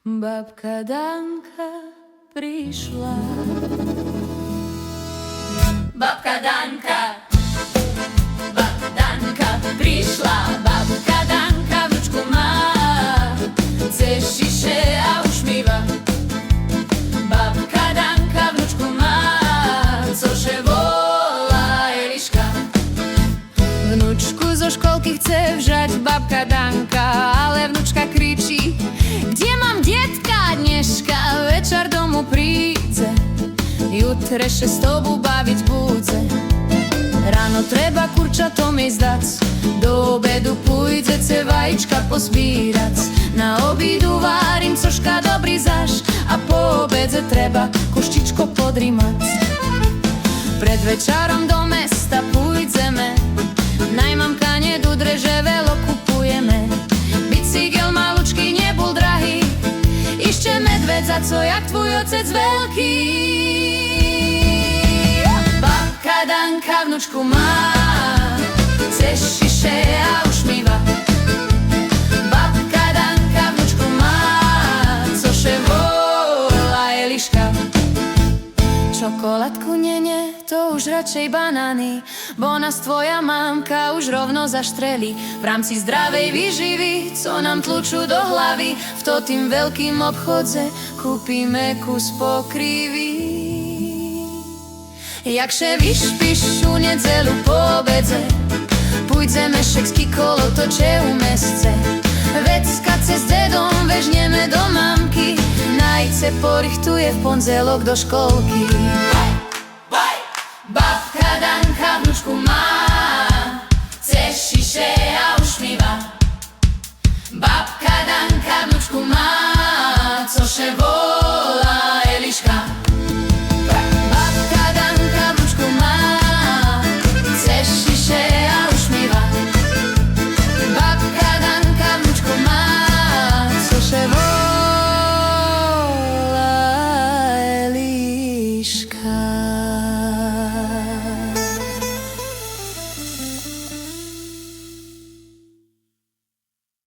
Babka Danka prišla. Babka Danka, babka Danka prišla. Babka Danka vnučku má, chce šiše a ušmíva. Babka Danka vnučku má, cože volá Eliška. Vnučku zo školky chce vžať babka Danka, ale vnučka kričí: kde mám detka dneška, večer domu príde, jutreše s tobou baviť budze. Ráno treba kurčatom jej zdať, do obedu pôjde ce vajíčka pozbírať. Na obídu várim cožka dobrý zaš a po obede treba koštičko podrímať. Pred večerom do mesta pôjdeme, najmamka nedudre, že veľo kupujeme. Bicykel malučký nebol drahý, ešte medveď za co jak tvoj otec veľký. Babka Danka vnučku má, chce šiše a ušmíva. Babka Danka vnučku má, cože volá Eliška. Čokoládku nie, to už radšej banány, bo nás tvoja mamka už rovno zaštrelí. V rámci zdravej výživy, co nám tlučú do hlavy, v to tým veľkým obchodze kúpime kus pokrývy. Jakže vyšpiš u nedelu po obedze, pôjdeme šeksky kolo toče u mesce. Vecka cez dedom vežneme do mamky, najce porichtuje v pondelok do školky. Babka Danka vnučku má, chce šiše a ušmíva. Babka Danka vnučku má,